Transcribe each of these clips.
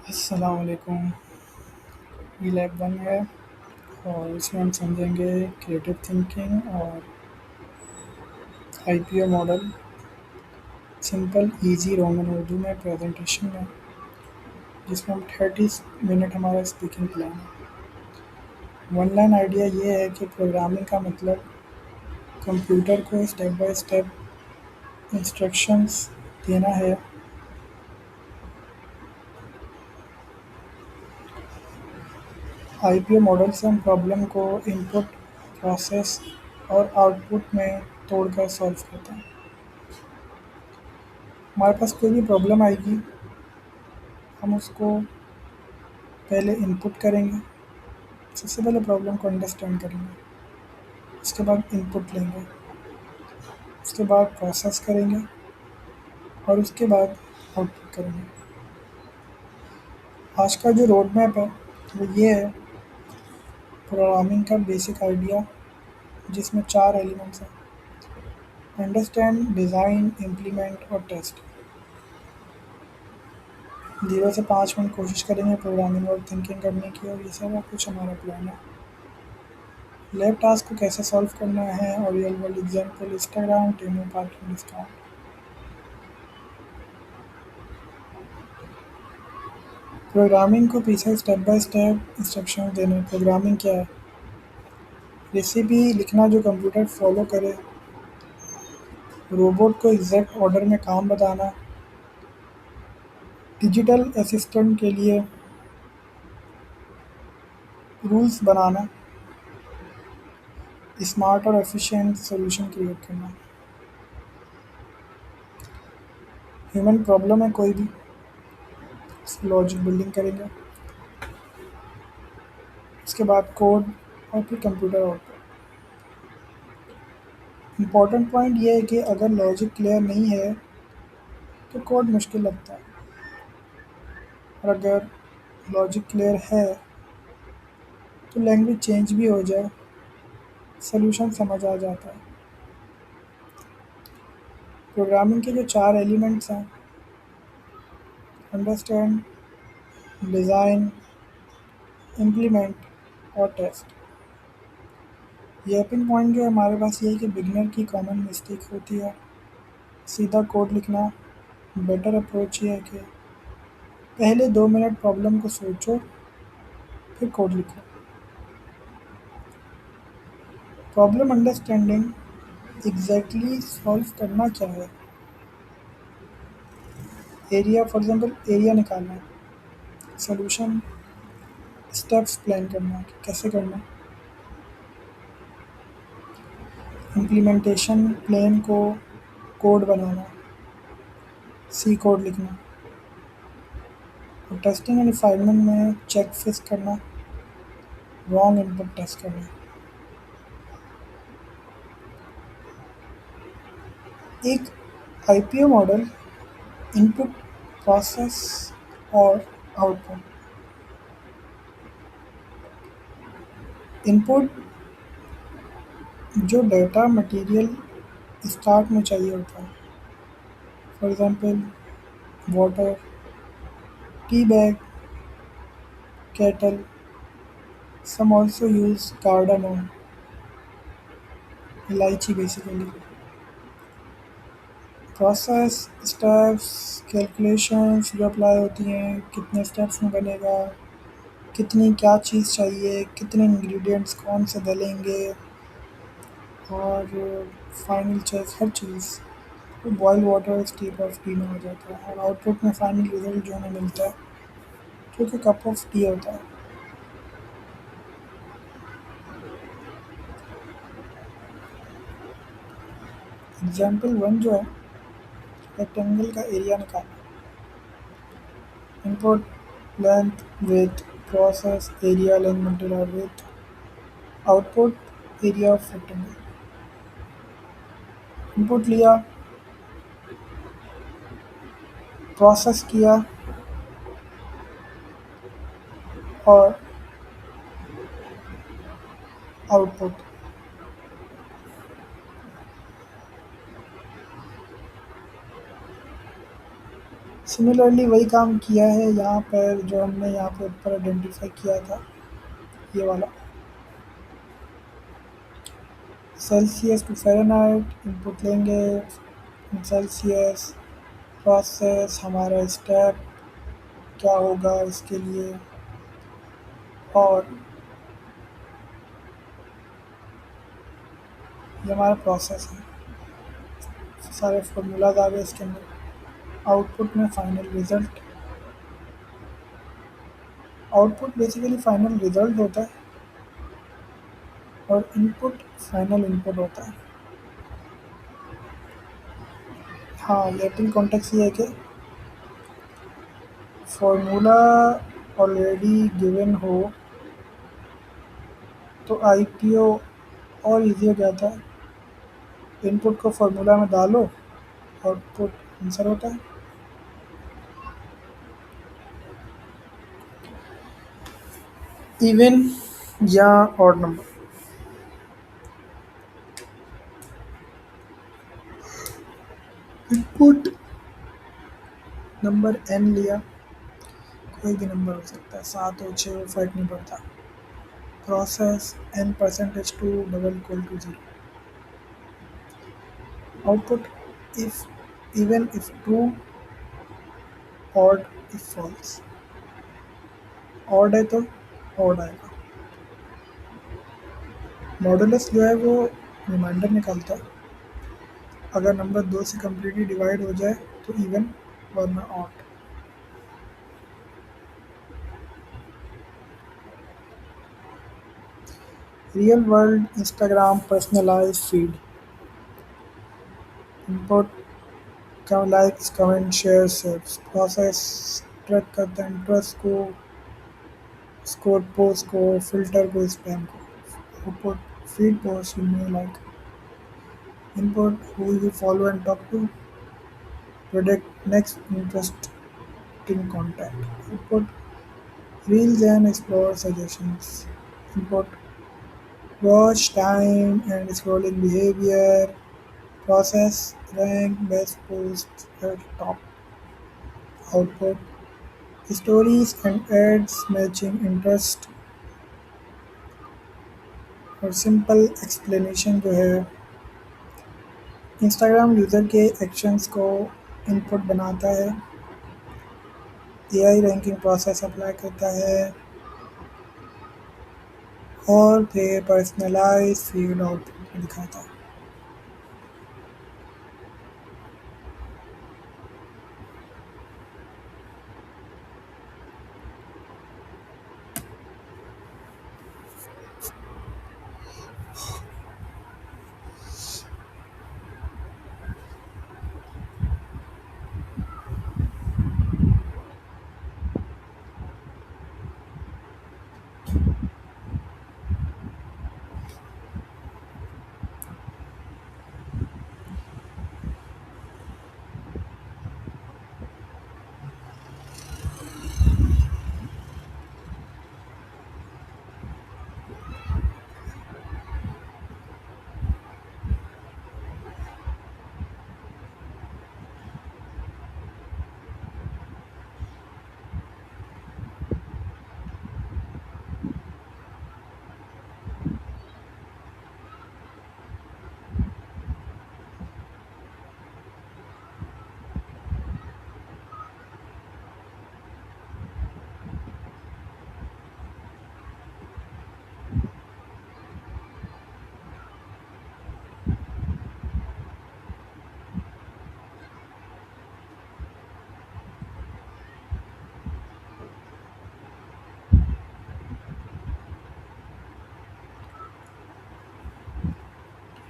अस्सलाम वालेकुम। ई लैब 1 है और इसमें हम समझेंगे क्रिएटिव थिंकिंग और IPO model simple easy Roman Urdu में प्रेजेंटेशन में, जिसमें हम 30 मिनट हमारा स्पीकिंग प्लान है। वन लाइन आइडिया ये है कि प्रोग्रामिंग का मतलब कंप्यूटर को स्टेप बाय स्टेप इंस्ट्रक्शंस देना है। आईपीओ मॉडल से हम प्रॉब्लम को इनपुट, प्रोसेस और आउटपुट में तोड़कर सॉल्व करते हैं। हमारे पास कोई भी प्रॉब्लम आएगी, हम उसको पहले इनपुट करेंगे। सबसे पहले प्रॉब्लम को अंडरस्टैंड करेंगे, उसके बाद इनपुट लेंगे, उसके बाद प्रोसेस करेंगे और उसके बाद आउटपुट करेंगे। आज का जो रोड मैप है वो ये है प्रोग्रामिंग का बेसिक आइडिया, जिसमें 4 एलिमेंट्स हैं: अंडरस्टैंड, डिज़ाइन, इम्प्लीमेंट और टेस्ट। 0 से 5 मिनट कोशिश करेंगे प्रोग्रामिंग और थिंकिंग करने की, और ये सब कुछ हमारा प्लान है। लैब टास्क को कैसे सॉल्व करना है और real world example, Instagram, Temu, parking discount. Programming को पीछे स्टेप बाय स्टेप इंस्ट्रक्शन देने। प्रोग्रामिंग क्या है? रेसिपी लिखना जो कंप्यूटर फॉलो करे, रोबोट को एग्जैक्ट ऑर्डर में काम बताना, डिजिटल असिस्टेंट के लिए रूल्स बनाना, स्मार्ट और एफिशिएंट सॉल्यूशन क्रिएट करना। ह्यूमन प्रॉब्लम है कोई भी, उसकी लॉजिक बिल्डिंग करेंगे, उसके बाद कोड और फिर कंप्यूटर आउटपुट। इम्पॉर्टेंट पॉइंट ये है कि अगर लॉजिक क्लियर नहीं है तो कोड मुश्किल लगता है, और अगर लॉजिक क्लियर है तो लैंग्वेज चेंज भी हो जाए, सॉल्यूशन समझ आ जाता है। प्रोग्रामिंग के जो 4 एलिमेंट्स हैं: अंडरस्टैंड, डिज़ाइन, इम्प्लीमेंट और टेस्ट। ये पिन पॉइंट जो है हमारे पास ये है कि बिगनर की कॉमन मिस्टेक होती है सीधा कोड लिखना। बेटर अप्रोच ये है कि पहले 2 मिनट प्रॉब्लम को सोचो, फिर कोड लिखो। प्रॉब्लम अंडरस्टैंडिंग, एग्जैक्टली सॉल्व करना क्या है। एरिया, फॉर एग्जांपल एरिया निकालना है, सॉल्यूशन स्टेप्स प्लान करना है कि कैसे करना है। इम्प्लीमेंटेशन, प्लान को कोड बनाना, सी कोड लिखना। और टेस्टिंग एंड रिफाइनमेंट में चेक फिक्स करना, रॉन्ग इनपुट टेस्ट करना। एक आईपीओ मॉडल: इनपुट, प्रोसेस और आउटपुट। इनपुट जो डेटा मटेरियल स्टार्ट में चाहिए होता है, for example water, tea bag, kettle. Some also use cardamom, इलायची बेसिकली। प्रोसेस स्टेप्स, कैलकुलेशंस जो अप्लाई होती हैं, कितने स्टेप्स में बनेगा, कितनी क्या चीज़ चाहिए, कितने इंग्रेडिएंट्स कौन से डलेंगे, और फाइनल चेक हर चीज़। तो boil water step of tea में हो जाता है, और आउटपुट में फाइनल रिजल्ट जो हमें मिलता है जो कि कप ऑफ टी होता है। एग्जाम्पल 1 जो है, रेक्टेंगल का एरिया निकालना। Input length, width, process area, length multiply width, output area of rectangle. Input लिया, प्रोसेस किया और आउटपुट। सिमिलरली वही काम किया है यहाँ पर जो हमने यहाँ पे ऊपर आइडेंटिफाई किया था, ये वाला। सेल्सियस टू फ़ारेनहाइट इनपुट लेंगे, सेल्सियस प्रोसेस हमारा स्टेप क्या होगा इसके लिए, और ये हमारा प्रोसेस है। सारे फार्मूलाज आ गए इसके अंदर। आउटपुट में final result, output basically final result होता है और इनपुट फाइनल इनपुट होता है। हाँ, लैटिन कॉन्टेक्स्ट ये है कि फार्मूला ऑलरेडी गिवन हो तो आईपीओ और इजी हो जाता है। इनपुट को फार्मूला में डालो, आउटपुट आंसर होता है। इवन या odd number, input number N लिया, कोई भी नंबर हो सकता है, 7 हो 6 हो फर्क नहीं पड़ता। Process N percentage two double equal to 0। Output if even if true, odd if false. Odd है तो ऑड आएगा। मॉडुलस जो है वो रिमाइंडर निकालता है। अगर नंबर 2 से कम्प्लीटली डिवाइड हो जाए तो इवन, वरना odd. Real world Instagram personalize feed, input का likes comment share saves. Process track करता है इंटरेस्ट को, स्कोर पोस्ट को, फिल्टर को, स्पैम को। आउटपुट फीड पोस्ट में like, input who you follow and talk to, product next interesting content. Input reels and explore suggestions. Input watch time and scrolling behavior. Process rank best posts at top. Output stories and ads matching interest। और simple explanation जो है, Instagram user के actions को input बनाता है, AI ranking process apply करता है और फिर पर्सनलाइज फीड आउटपुट दिखाता है।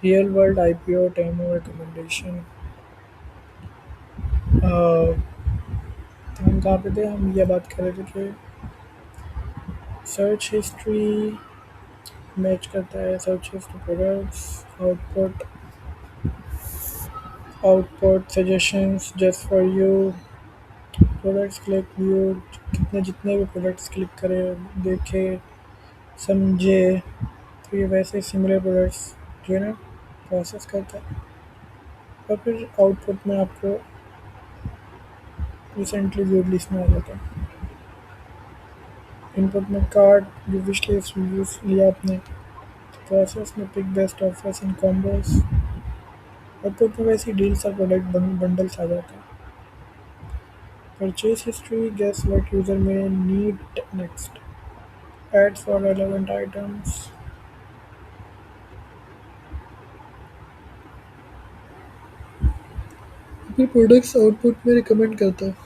Real world IPO demo recommendation. हम कहाँ पे थे, हम ये बात कर रहे थे कि सर्च हिस्ट्री मैच करता है search history products. Output output suggestions just for you, products click view, जितने भी प्रोडक्ट्स क्लिक करे, देखे, समझे, तो ये वैसे सिमिलर प्रोडक्ट्स जो है ना प्रोसेस करता है। और फिर आउटपुट में आपको रिसेंटली व्यूड लिस्ट में आ जाता है। इनपुट में कार्ड जो विश लिस्ट रिव्यूज लिया आपने, प्रोसेस में pick best offers in combos, output में वैसी डील्स और प्रोडक्ट बंडल्स आ जाते हैं। Purchase history guess what user में need next, ads for relevant items. अपने प्रोडक्ट्स आउटपुट में रिकमेंड करता है।